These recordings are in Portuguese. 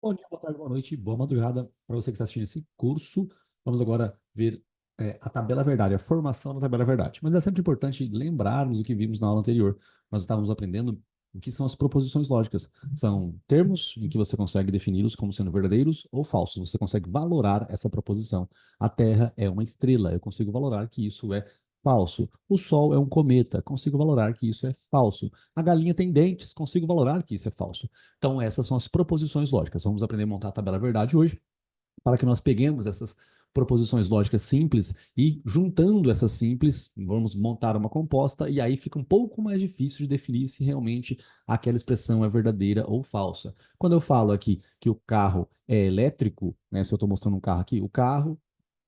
Bom dia, boa tarde, boa noite, boa madrugada para você que está assistindo esse curso. Vamos agora ver a tabela verdade, a formação da tabela verdade. Mas é sempre importante lembrarmos o que vimos na aula anterior. Nós estávamos aprendendo o que são as proposições lógicas. São termos em que você consegue defini-los como sendo verdadeiros ou falsos. Você consegue valorar essa proposição. A Terra é uma estrela. Eu consigo valorar que isso é falso. O Sol é um cometa. Consigo valorar que isso é falso. A galinha tem dentes. Consigo valorar que isso é falso. Então, essas são as proposições lógicas. Vamos aprender a montar a tabela verdade hoje, para que nós peguemos essas proposições lógicas simples e, juntando essas simples, vamos montar uma composta, e aí fica um pouco mais difícil de definir se realmente aquela expressão é verdadeira ou falsa. Quando eu falo aqui que o carro é elétrico, né, se eu estou mostrando um carro aqui, o carro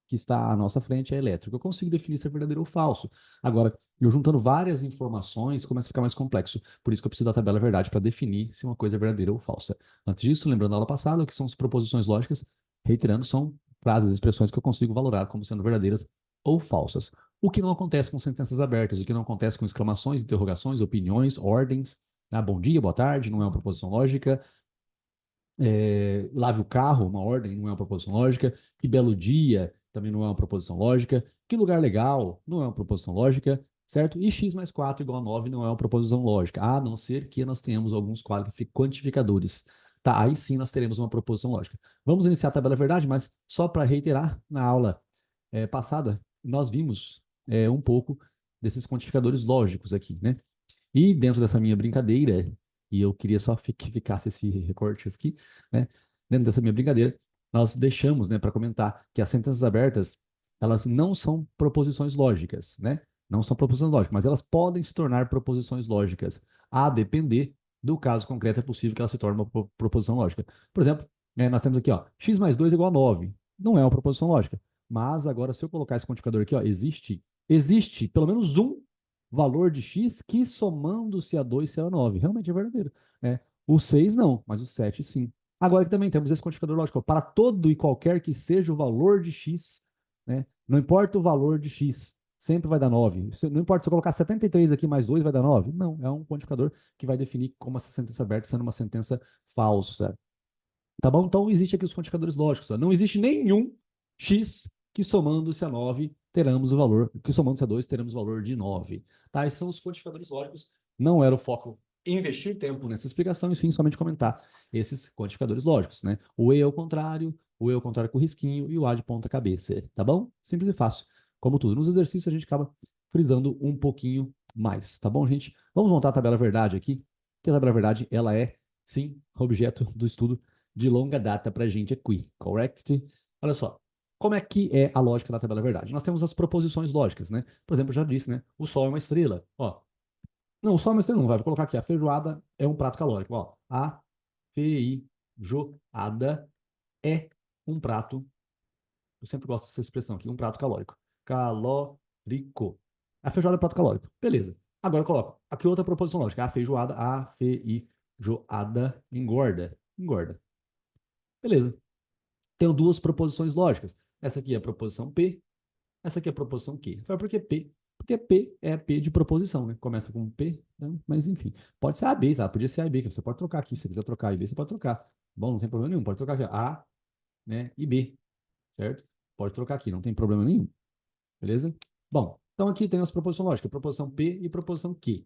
que está à nossa frente é elétrico. Eu consigo definir se é verdadeiro ou falso. Agora, eu juntando várias informações, começa a ficar mais complexo. Por isso que eu preciso da tabela verdade para definir se uma coisa é verdadeira ou falsa. Antes disso, lembrando da aula passada, o que são as proposições lógicas, reiterando, são frases, expressões que eu consigo valorar como sendo verdadeiras ou falsas. O que não acontece com sentenças abertas, o que não acontece com exclamações, interrogações, opiniões, ordens. Ah, bom dia, boa tarde, não é uma proposição lógica. Lave o carro, uma ordem, não é uma proposição lógica. Que belo dia, também não é uma proposição lógica. Que lugar legal, não é uma proposição lógica, certo? E x mais 4 igual a 9 não é uma proposição lógica, a não ser que nós tenhamos alguns quantificadores. Tá, aí sim nós teremos uma proposição lógica. Vamos iniciar a tabela verdade, mas só para reiterar, na aula passada, nós vimos um pouco desses quantificadores lógicos aqui, né? E dentro dessa minha brincadeira, e eu queria só que ficasse esse recorte aqui, né? Dentro dessa minha brincadeira, nós deixamos, né, para comentar que as sentenças abertas, elas não são proposições lógicas, né? Não são proposições lógicas, mas elas podem se tornar proposições lógicas, a depender do caso concreto, é possível que ela se torne uma proposição lógica. Por exemplo, nós temos aqui, ó, x mais 2 igual a 9. Não é uma proposição lógica. Mas agora, se eu colocar esse quantificador aqui, ó, existe pelo menos um valor de x que somando-se a 2 será 9. Realmente é verdadeiro. Né? O 6 não, mas o 7 sim. Agora que também temos esse quantificador lógico. Para todo e qualquer que seja o valor de x, né? Não importa o valor de x, sempre vai dar 9. Não importa se eu colocar 73 aqui mais 2 vai dar 9. Não, é um quantificador que vai definir como essa sentença aberta sendo uma sentença falsa. Tá bom? Então, existe aqui os quantificadores lógicos. Ó. Não existe nenhum x que somando-se a 9 teremos o valor, que somando-se a 2 teremos o valor de 9. Tá? Esses são os quantificadores lógicos. Não era o foco investir tempo nessa explicação, e sim somente comentar esses quantificadores lógicos. Né? O E ao contrário, o E ao contrário com risquinho e o A de ponta cabeça. Tá bom? Simples e fácil. Como tudo. Nos exercícios a gente acaba frisando um pouquinho mais. Tá bom, gente? Vamos montar a tabela verdade aqui. Que a tabela verdade, ela é, sim, objeto do estudo de longa data para a gente aqui, correct? Olha só, como é que é a lógica da tabela verdade? Nós temos as proposições lógicas, né? Por exemplo, eu já disse, né? O Sol é uma estrela. Ó, não, o Sol é uma estrela não, vai. Vou colocar aqui, a feijoada é um prato calórico. Ó, a feijoada é um prato, eu sempre gosto dessa expressão aqui, um prato calórico. Calórico. A feijoada é um prato calórico. Beleza. Agora eu coloco aqui outra proposição lógica. A feijoada engorda. Engorda. Beleza. Tenho duas proposições lógicas. Essa aqui é a proposição P, essa aqui é a proposição Q. Por que P? Porque P é P de proposição, né? Começa com P, né? Mas enfim. Pode ser A, B, tá? Podia ser A e B, que você pode trocar aqui. Se você quiser trocar A e B, você pode trocar. Bom, não tem problema nenhum. Pode trocar aqui, ó, A, né, e B, certo? Pode trocar aqui, não tem problema nenhum. Beleza? Bom, então aqui tem as proposições lógicas, proposição P e proposição Q.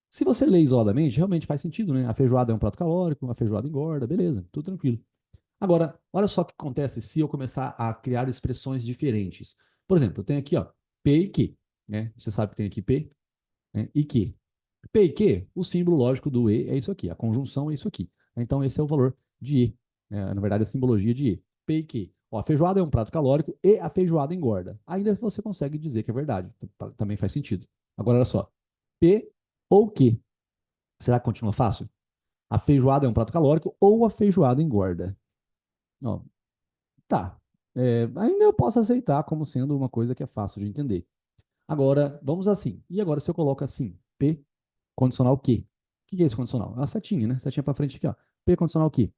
Se você lê isoladamente, realmente faz sentido, né? A feijoada é um prato calórico, a feijoada engorda, beleza, tudo tranquilo. Agora, olha só o que acontece se eu começar a criar expressões diferentes. Por exemplo, eu tenho aqui, ó, P e Q, né? Você sabe que tem aqui P, né, e Q. P e Q, o símbolo lógico do E é isso aqui, a conjunção é isso aqui. Então, esse é o valor de E, né? Na verdade, a simbologia de E. P e Q. Ó, a feijoada é um prato calórico e a feijoada engorda. Ainda você consegue dizer que é verdade, também faz sentido. Agora, olha só, P ou Q. Será que continua fácil? A feijoada é um prato calórico ou a feijoada engorda? Ó, tá. Ainda eu posso aceitar como sendo uma coisa que é fácil de entender. Agora, vamos assim. E agora, se eu coloco assim, P condicional Q? O que é esse condicional? É uma setinha, né? Setinha para frente aqui, ó. P condicional Q.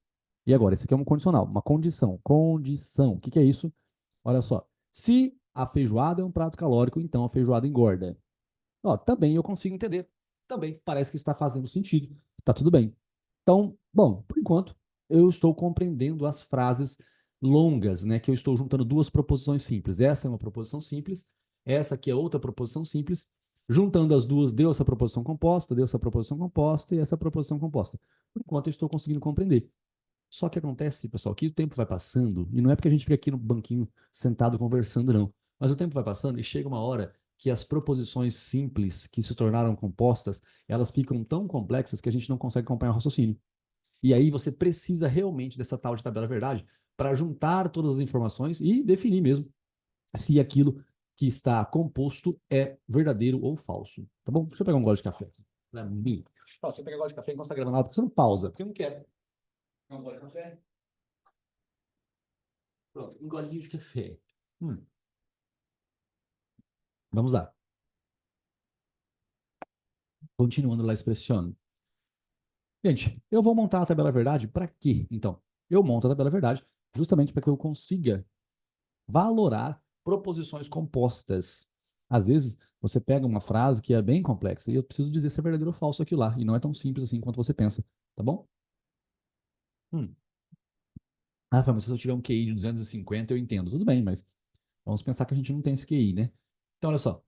E agora, esse aqui é um condicional, uma condição. Condição. O que é isso? Olha só. Se a feijoada é um prato calórico, então a feijoada engorda. Ó, também eu consigo entender. Também parece que está fazendo sentido. Tá tudo bem. Então, bom, por enquanto, eu estou compreendendo as frases longas, né? Que eu estou juntando duas proposições simples. Essa é uma proposição simples, essa aqui é outra proposição simples. Juntando as duas, deu essa proposição composta e essa proposição composta. Por enquanto, eu estou conseguindo compreender. Só que acontece, pessoal, que o tempo vai passando, e não é porque a gente fica aqui no banquinho sentado conversando, não. Mas o tempo vai passando e chega uma hora que as proposições simples que se tornaram compostas, elas ficam tão complexas que a gente não consegue acompanhar o raciocínio. E aí você precisa realmente dessa tal de tabela verdade para juntar todas as informações e definir mesmo se aquilo que está composto é verdadeiro ou falso. Tá bom? Deixa eu pegar um gole de café aqui. Pra mim. Se eu pegar um gole de café enquanto você está gravando aula, porque você não pausa, porque eu não quero. Pegar um gole de café. Pronto, um golinho de café. Hum, vamos lá. Continuando lá expressionando. Gente, eu vou montar a tabela verdade para quê? Então, eu monto a tabela verdade justamente para que eu consiga valorar proposições compostas. Às vezes, você pega uma frase que é bem complexa e eu preciso dizer se é verdadeiro ou falso aquilo lá. E não é tão simples assim quanto você pensa, tá bom? Hum. Ah, mas se eu tiver um QI de 250, eu entendo. Tudo bem, mas vamos pensar que a gente não tem esse QI, né? Então, olha só.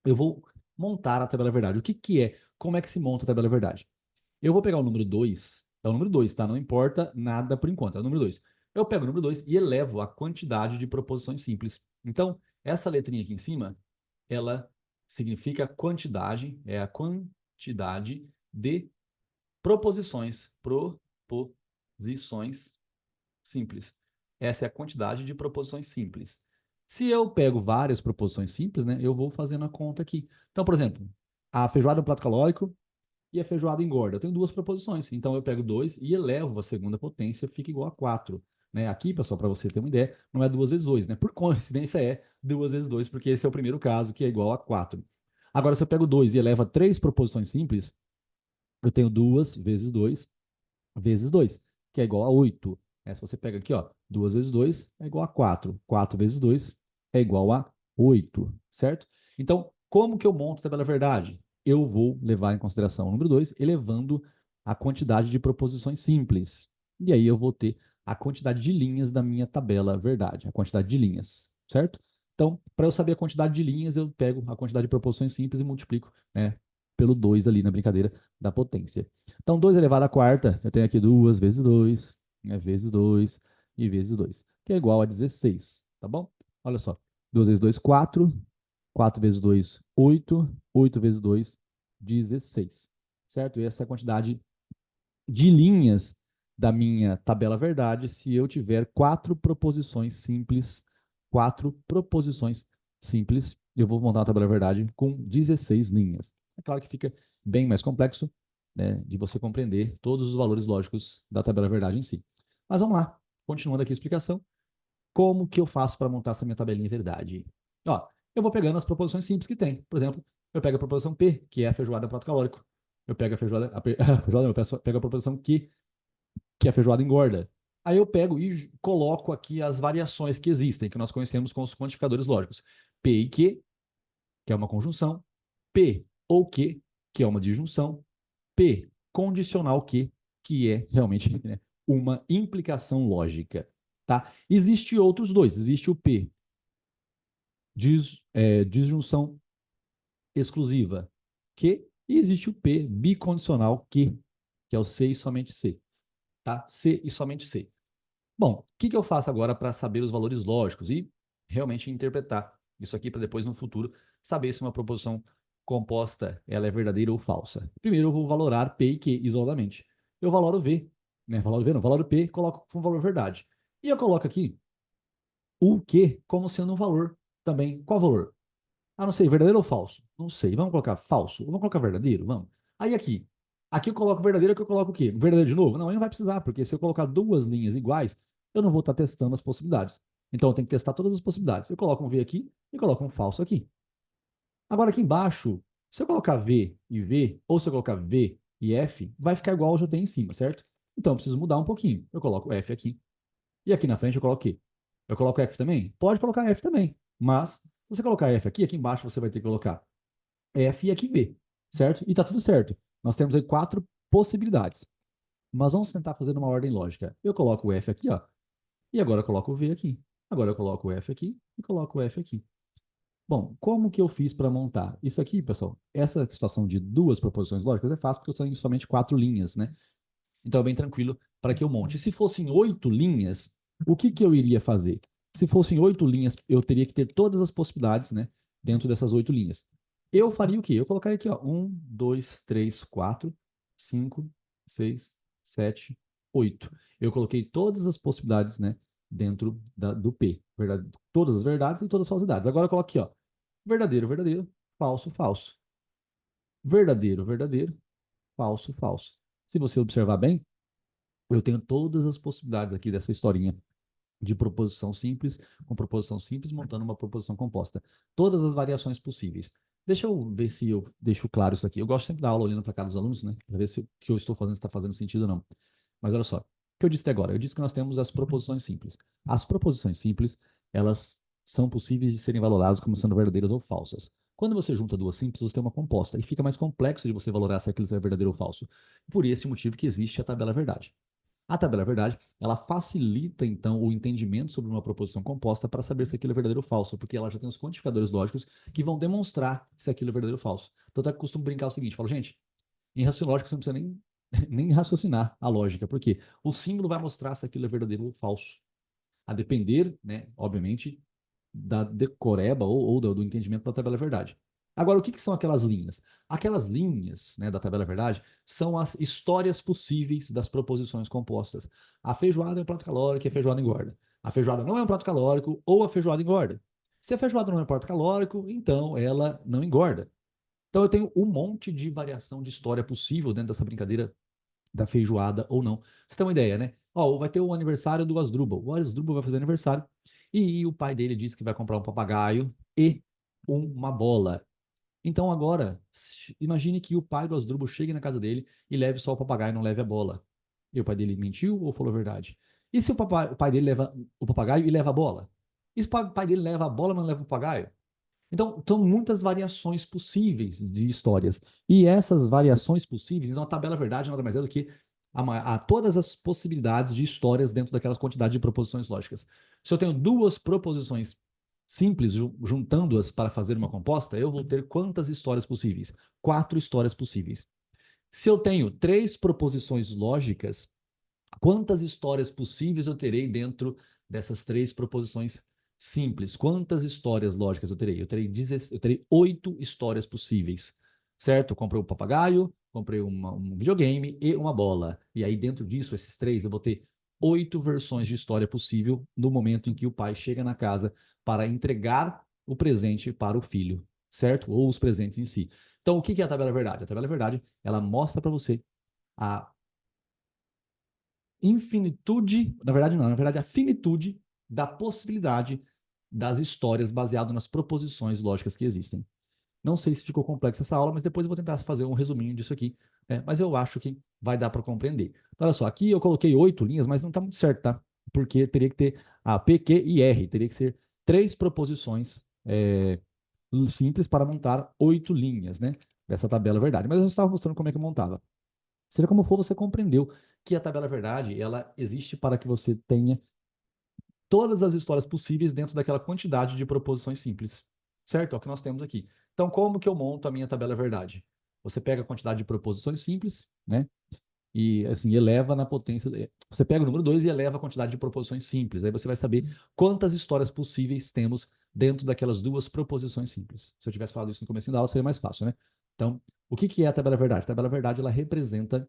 Eu vou montar a tabela verdade. O que que é? Como é que se monta a tabela verdade? Eu vou pegar o número 2. É o número 2, tá? Não importa nada por enquanto, é o número 2. Eu pego o número 2 e elevo a quantidade de proposições simples. Então, essa letrinha aqui em cima, ela significa quantidade, é a quantidade de proposições. Proposições simples. Essa é a quantidade de proposições simples. Se eu pego várias proposições simples, né, eu vou fazendo a conta aqui. Então, por exemplo, a feijoada é um prato calórico e a feijoada engorda. Eu tenho duas proposições. Então, eu pego 2 e elevo a segunda potência, fica igual a 4. Né? Aqui, pessoal, para você ter uma ideia, não é 2 vezes 2, né? Por coincidência é 2 vezes 2, porque esse é o primeiro caso, que é igual a 4. Agora, se eu pego 2 e elevo a 3 proposições simples, eu tenho 2 vezes 2 vezes 2, que é igual a 8. Se você pega aqui, ó, 2 vezes 2 é igual a 4. 4 vezes 2 é igual a 8, certo? Então, como que eu monto a tabela verdade? Eu vou levar em consideração o número 2, elevando a quantidade de proposições simples. E aí eu vou ter a quantidade de linhas da minha tabela verdade, a quantidade de linhas, certo? Então, para eu saber a quantidade de linhas, eu pego a quantidade de proposições simples e multiplico, né, pelo 2 ali na brincadeira da potência. Então, 2 elevado à quarta, eu tenho aqui 2 vezes 2, né, vezes 2 e vezes 2, que é igual a 16, tá bom? Olha só, 2 vezes 2, 4, 4 vezes 2, 8, 8 vezes 2, 16, certo? E essa é a quantidade de linhas da minha tabela verdade se eu tiver quatro proposições simples, eu vou montar uma tabela verdade com 16 linhas. É claro que fica bem mais complexo, né, de você compreender todos os valores lógicos da tabela verdade em si. Mas vamos lá, continuando aqui a explicação, como que eu faço para montar essa minha tabelinha verdade? Ó, eu vou pegando as proposições simples que tem. Por exemplo, eu pego a proposição P, que é a feijoada prato calórico. Eu pego a feijoada, a feijoada, não, eu pego a proposição Q, que a feijoada engorda. Aí eu pego e coloco aqui as variações que existem, que nós conhecemos com os quantificadores lógicos. P e Q, que é uma conjunção. P ou Q, que é uma disjunção. P condicional que é realmente, né, uma implicação lógica. Tá? Existe outros dois. Existe o P, disjunção exclusiva, que, e existe o P bicondicional que é o C e somente C. Tá? C e somente C. Bom, o que eu faço agora para saber os valores lógicos e realmente interpretar isso aqui para depois, no futuro, saber se uma proposição composta ela é verdadeira ou falsa? Primeiro, eu vou valorar P e Q isoladamente. Eu valoro V, né? Valoro V não, valoro P, coloco como valor verdade. E eu coloco aqui o Q como sendo um valor também. Qual valor? Ah, não sei, verdadeiro ou falso? Não sei. Vamos colocar falso? Vamos colocar verdadeiro? Vamos. Aí aqui eu coloco verdadeiro, aqui eu coloco o quê? Verdadeiro de novo? Não, aí não vai precisar, porque se eu colocar duas linhas iguais, eu não vou estar testando as possibilidades. Então eu tenho que testar todas as possibilidades. Eu coloco um V aqui e coloco um falso aqui. Agora aqui embaixo, se eu colocar V e V, ou se eu colocar V e F, vai ficar igual ao que eu tenho em cima, certo? Então eu preciso mudar um pouquinho. Eu coloco F aqui. E aqui na frente eu coloco o quê? Eu coloco F também? Pode colocar F também. Mas, se você colocar F aqui, aqui embaixo você vai ter que colocar F e aqui V, certo? E tá tudo certo. Nós temos aí quatro possibilidades. Mas vamos tentar fazer numa ordem lógica. Eu coloco o F aqui, ó, e agora eu coloco o V aqui. Agora eu coloco o F aqui e coloco o F aqui. Bom, como que eu fiz para montar? Isso aqui, pessoal, essa situação de duas proposições lógicas é fácil porque eu tenho somente 4 linhas, né? Então é bem tranquilo para que eu monte. Se fossem 8 linhas, o que que eu iria fazer? Se fossem 8 linhas, eu teria que ter todas as possibilidades, né, dentro dessas 8 linhas. Eu faria o quê? Eu colocaria aqui, ó, 1, 2, 3, 4, 5, 6, 7, 8. Eu coloquei todas as possibilidades, né, dentro do P. Verdade, todas as verdades e todas as falsidades. Agora eu coloco aqui, ó, verdadeiro, verdadeiro, falso, falso. Verdadeiro, verdadeiro, falso, falso. Se você observar bem, eu tenho todas as possibilidades aqui dessa historinha de proposição simples, com proposição simples montando uma proposição composta. Todas as variações possíveis. Deixa eu ver se eu deixo claro isso aqui. Eu gosto sempre da aula olhando para cada dos alunos, né? Para ver se o que eu estou fazendo está fazendo sentido ou não. Mas olha só, o que eu disse até agora? Eu disse que nós temos as proposições simples. As proposições simples, elas são possíveis de serem valoradas como sendo verdadeiras ou falsas. Quando você junta duas simples, você tem uma composta e fica mais complexo de você valorar se aquilo é verdadeiro ou falso. Por esse motivo que existe a tabela verdade. A tabela verdade, ela facilita, então, o entendimento sobre uma proposição composta para saber se aquilo é verdadeiro ou falso, porque ela já tem os quantificadores lógicos que vão demonstrar se aquilo é verdadeiro ou falso. Tanto é que eu costumo brincar o seguinte, falo, gente, em raciocínio lógico você não precisa nem, nem raciocinar a lógica, porque o símbolo vai mostrar se aquilo é verdadeiro ou falso. A depender, né, obviamente, da decoreba ou do entendimento da tabela verdade. Agora, o que, que são aquelas linhas? Aquelas linhas, né, da tabela verdade são as histórias possíveis das proposições compostas. A feijoada é um prato calórico e a feijoada engorda. A feijoada não é um prato calórico ou a feijoada engorda. Se a feijoada não é um prato calórico, então ela não engorda. Então eu tenho um monte de variação de história possível dentro dessa brincadeira da feijoada ou não. Você tem uma ideia, né? Ó, vai ter o aniversário do Asdrubal. O Asdrubal vai fazer aniversário e o pai dele disse que vai comprar um papagaio e uma bola. Então agora, imagine que o pai do Asdrubal chegue na casa dele e leve só o papagaio e não leve a bola. E o pai dele mentiu ou falou a verdade? E se o pai dele leva o papagaio e leva a bola? E se o pai dele leva a bola e não leva o papagaio? Então, são muitas variações possíveis de histórias. E essas variações possíveis, então a tabela verdade nada mais é do que todas as possibilidades de histórias dentro daquela quantidade de proposições lógicas. Se eu tenho duas proposições simples, juntando-as para fazer uma composta, eu vou ter quantas histórias possíveis? 4 histórias possíveis. Se eu tenho 3 proposições lógicas, quantas histórias possíveis eu terei dentro dessas 3 proposições simples? Quantas histórias lógicas eu terei? Eu terei 8 histórias possíveis, certo? Eu comprei um papagaio, comprei um videogame e uma bola. E aí, dentro disso, esses 3, eu vou ter 8 versões de história possível no momento em que o pai chega na casa para entregar o presente para o filho, certo? Ou os presentes em si. Então, o que é a tabela verdade? A tabela verdade, ela mostra para você a infinitude, na verdade não, na verdade a finitude da possibilidade das histórias baseado nas proposições lógicas que existem. Não sei se ficou complexa essa aula, mas depois eu vou tentar fazer um resuminho disso aqui, né? Mas eu acho que vai dar para compreender. Então, olha só, aqui eu coloquei 8 linhas, mas não está muito certo, tá? Porque teria que ter a P, Q e R, teria que ser 3 proposições simples para montar 8 linhas, né? Dessa tabela verdade. Mas eu estava mostrando como é que montava. Seja como for, você compreendeu que a tabela verdade, ela existe para que você tenha todas as histórias possíveis dentro daquela quantidade de proposições simples. Certo? É o que nós temos aqui. Então, como que eu monto a minha tabela verdade? Você pega a quantidade de proposições simples, né? E assim, eleva na potência. Você pega o número 2 e eleva a quantidade de proposições simples. Aí você vai saber quantas histórias possíveis temos dentro daquelas 2 proposições simples. Se eu tivesse falado isso no começo da aula, seria mais fácil, né? Então, o que que é a tabela verdade? A tabela verdade, ela representa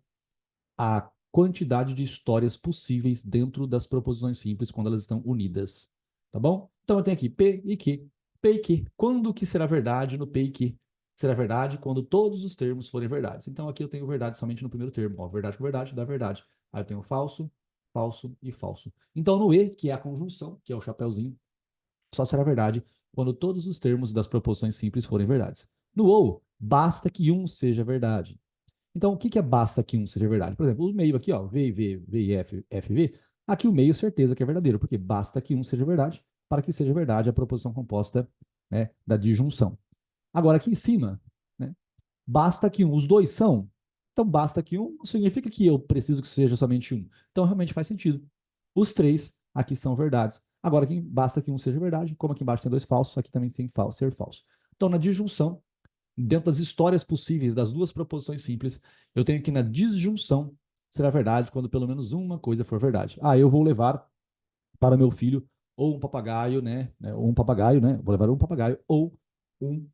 a quantidade de histórias possíveis dentro das proposições simples quando elas estão unidas. Tá bom? Então eu tenho aqui P e Q. P e Q. Quando que será verdade no P e Q? Será verdade quando todos os termos forem verdades. Então aqui eu tenho verdade somente no primeiro termo. Ó, verdade com verdade dá verdade. Aí eu tenho falso, falso e falso. Então no E, que é a conjunção, que é o chapeuzinho, só será verdade quando todos os termos das proposições simples forem verdades. No OU, basta que um seja verdade. Então, o que que é basta que um seja verdade? Por exemplo, o meio aqui, ó, V, V, V e F, F, V, aqui o meio certeza que é verdadeiro, porque basta que um seja verdade para que seja verdade a proposição composta, né, da disjunção. Agora, aqui em cima, né, basta que um, os dois são, Então, basta que um, não significa que eu preciso que seja somente um. Então, realmente faz sentido. Os três aqui são verdades. Agora, aqui, basta que um seja verdade, como aqui embaixo tem dois falsos, aqui também tem que ser falso. Então, na disjunção, dentro das histórias possíveis das duas proposições simples, eu tenho que na disjunção será verdade quando pelo menos uma coisa for verdade. Ah, eu vou levar para meu filho ou um papagaio, né? Ou um papagaio, né? Vou levar um papagaio ou um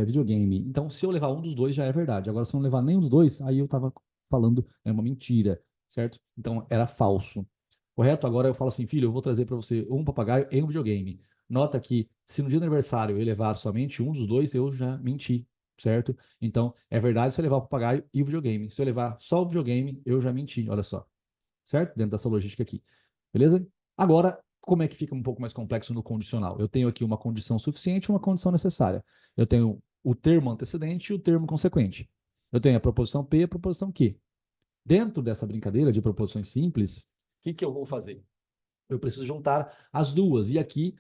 videogame. Então, se eu levar um dos dois, já é verdade. Agora, se eu não levar nenhum dos dois, aí eu estava falando uma mentira, certo? Então, era falso. Correto? Agora eu falo assim, filho, eu vou trazer para você um papagaio e um videogame. Nota que se no dia do aniversário eu levar somente um dos dois, eu já menti, certo? Então, é verdade se eu levar o papagaio e o videogame. Se eu levar só o videogame, eu já menti, olha só. Certo? Dentro dessa logística aqui. Beleza? Agora, como é que fica um pouco mais complexo no condicional? Eu tenho aqui uma condição suficiente e uma condição necessária. Eu tenho o termo antecedente e o termo consequente. Eu tenho a proposição P e a proposição Q. Dentro dessa brincadeira de proposições simples, o que eu vou fazer? Eu preciso juntar as duas. E aqui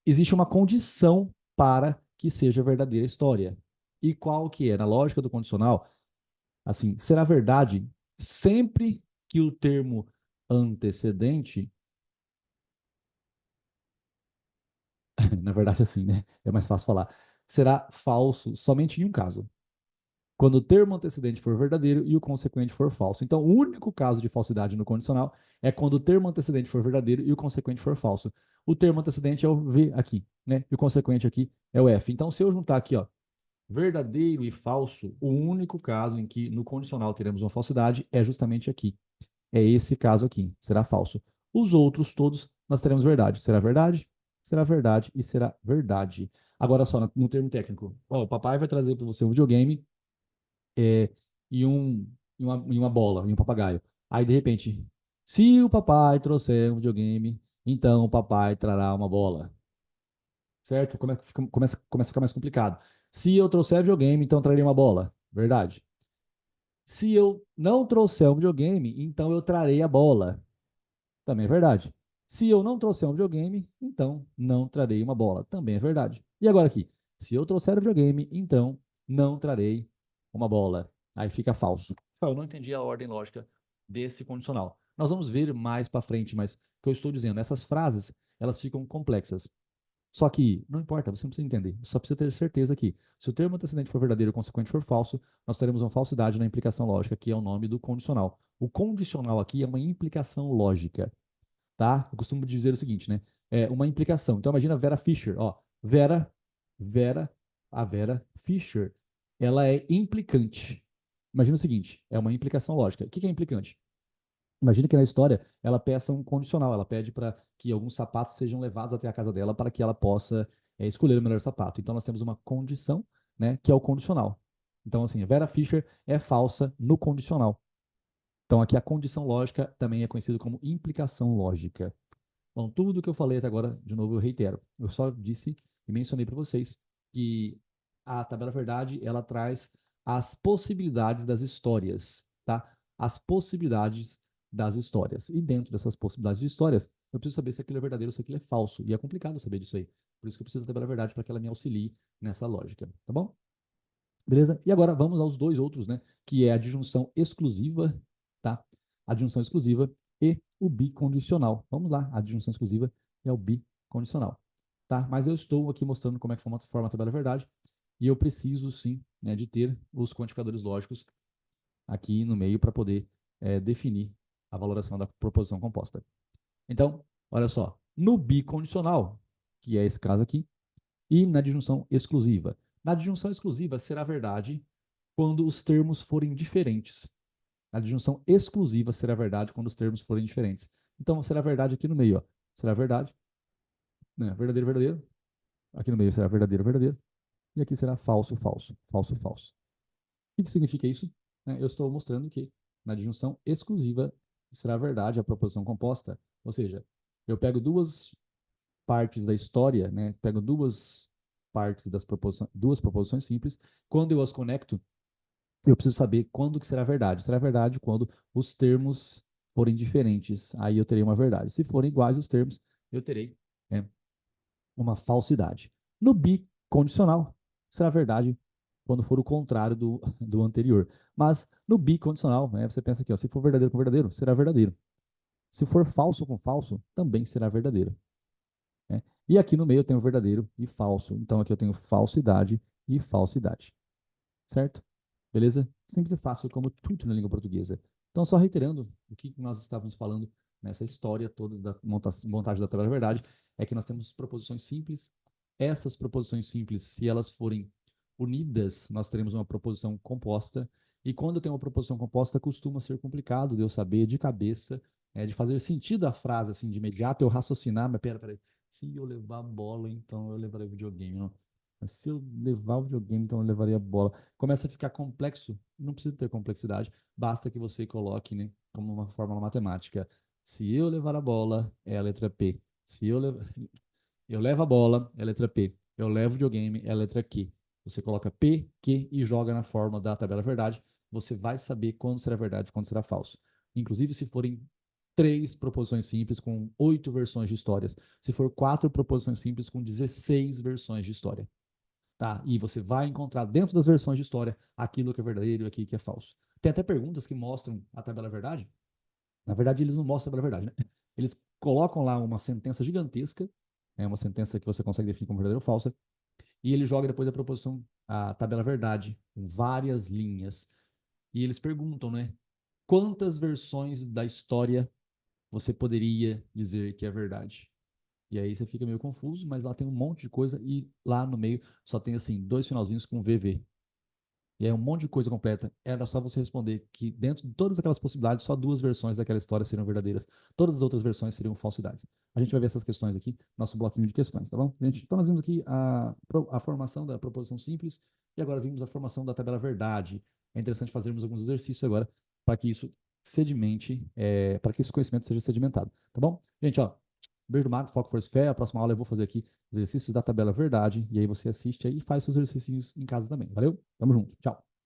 existe uma condição para que seja verdadeira a história. E qual que é? Na lógica do condicional, assim, será verdade sempre que o termo antecedente, na verdade assim, né? É mais fácil falar, será falso somente em um caso. Quando o termo antecedente for verdadeiro e o consequente for falso. Então, o único caso de falsidade no condicional é quando o termo antecedente for verdadeiro e o consequente for falso. O termo antecedente é o V aqui, né? E o consequente aqui é o F. Então, se eu juntar aqui, ó, verdadeiro e falso, o único caso em que no condicional teremos uma falsidade é justamente aqui. É esse caso aqui, será falso. Os outros todos nós teremos verdade. Será verdade e será verdade. Agora só, no termo técnico. Ó, o papai vai trazer para você um videogame é, e, uma bola, e um papagaio. Aí, de repente, se o papai trouxer um videogame, então o papai trará uma bola. Certo? Começa a ficar mais complicado. Se eu trouxer videogame, então trarei uma bola. Verdade. Se eu não trouxer um videogame, então eu trarei a bola. Também é verdade. Se eu não trouxer um videogame, então não trarei uma bola. Também é verdade. E agora aqui, se eu trouxer um videogame, então não trarei uma bola. Aí fica falso. Eu não entendi a ordem lógica desse condicional. Nós vamos ver mais para frente, mas o que eu estou dizendo, essas frases, elas ficam complexas. Só que não importa, você não precisa entender. Só precisa ter certeza que se o termo antecedente for verdadeiro e o consequente for falso, nós teremos uma falsidade na implicação lógica, que é o nome do condicional. O condicional aqui é uma implicação lógica, tá? Eu costumo dizer o seguinte, né? É uma implicação. Então imagina Vera Fischer, ó. Vera, a Vera Fischer, ela é implicante. Imagina o seguinte, é uma implicação lógica. O que é implicante? Imagina que na história ela peça um condicional, ela pede para que alguns sapatos sejam levados até a casa dela para que ela possa escolher o melhor sapato. Então nós temos uma condição, né, que é o condicional. Então assim, a Vera Fischer é falsa no condicional. Então aqui a condição lógica também é conhecida como implicação lógica. Bom, tudo que eu falei até agora, de novo eu reitero. Eu só disse e mencionei para vocês que a tabela verdade, ela traz as possibilidades das histórias, tá? As possibilidades das histórias. E dentro dessas possibilidades de histórias, eu preciso saber se aquilo é verdadeiro ou se aquilo é falso. E é complicado saber disso aí. Por isso que eu preciso da tabela verdade para que ela me auxilie nessa lógica, tá bom? Beleza? E agora vamos aos dois outros, né? Que é a disjunção exclusiva, tá? A disjunção exclusiva e o bicondicional. Vamos lá, a disjunção exclusiva é o bicondicional, tá? Mas eu estou aqui mostrando como é que forma a tabela verdade e eu preciso, sim, né, de ter os quantificadores lógicos aqui no meio para poder definir a valoração da proposição composta. Então, olha só, no bicondicional, que é esse caso aqui, e na disjunção exclusiva. Na disjunção exclusiva será verdade quando os termos forem diferentes. A disjunção exclusiva será verdade quando os termos forem diferentes. Então, será verdade aqui no meio, ó. Será verdade, né? Verdadeiro, verdadeiro. Aqui no meio será verdadeiro, verdadeiro. E aqui será falso, falso, falso, falso. O que significa isso? Eu estou mostrando que na disjunção exclusiva será verdade a proposição composta. Ou seja, eu pego duas partes da história, né? Pego duas partes duas proposições simples. Quando eu as conecto, eu preciso saber quando que será verdade. Será verdade quando os termos forem diferentes. Aí eu terei uma verdade. Se forem iguais os termos, eu terei uma falsidade. No bicondicional, será verdade quando for o contrário do anterior. Mas no bicondicional, né, você pensa aqui, ó, se for verdadeiro com verdadeiro, será verdadeiro. Se for falso com falso, também será verdadeiro. Né? E aqui no meio eu tenho verdadeiro e falso. Então aqui eu tenho falsidade e falsidade. Certo? Beleza? Simples e fácil, como tudo na língua portuguesa. Então, só reiterando o que nós estávamos falando nessa história toda da montagem da tabela verdade, é que nós temos proposições simples. Essas proposições simples, se elas forem unidas, nós teremos uma proposição composta. E quando eu tenho uma proposição composta, costuma ser complicado de eu saber de cabeça, de fazer sentido a frase assim de imediato, eu raciocinar, mas peraí, se eu levar a bola, então eu levarei videogame, não? Mas se eu levar o videogame, então eu levaria a bola. Começa a ficar complexo, não precisa ter complexidade, basta que você coloque, né, como uma fórmula matemática. Se eu levar a bola, é a letra P. Se eu levo a bola, é a letra P. Eu levo o videogame, é a letra Q. Você coloca P, Q e joga na fórmula da tabela verdade. Você vai saber quando será verdade e quando será falso. Inclusive, se forem 3 proposições simples com 8 versões de histórias. Se for 4 proposições simples com 16 versões de história. Tá? E você vai encontrar dentro das versões de história aquilo que é verdadeiro e aquilo que é falso. Tem até perguntas que mostram a tabela verdade. Na verdade, eles não mostram a tabela verdade, né? Eles colocam lá uma sentença gigantesca, uma sentença que você consegue definir como verdadeira ou falsa, e ele joga depois a proposição, a tabela verdade, com várias linhas. E eles perguntam, né? Quantas versões da história você poderia dizer que é verdade? E aí você fica meio confuso, mas lá tem um monte de coisa e lá no meio só tem assim 2 finalzinhos com VV. E aí um monte de coisa completa. Era só você responder que dentro de todas aquelas possibilidades, só 2 versões daquela história seriam verdadeiras. Todas as outras versões seriam falsidades. A gente vai ver essas questões aqui, nosso bloquinho de questões, tá bom? Gente, então nós vimos aqui a formação da proposição simples e agora vimos a formação da tabela verdade. É interessante fazermos alguns exercícios agora para que isso sedimente, para que esse conhecimento seja sedimentado, tá bom? Gente, ó, beijo do Marco, foco, força e fé. A próxima aula eu vou fazer aqui os exercícios da tabela verdade e aí você assiste aí e faz seus exercícios em casa também. Valeu? Tamo junto. Tchau.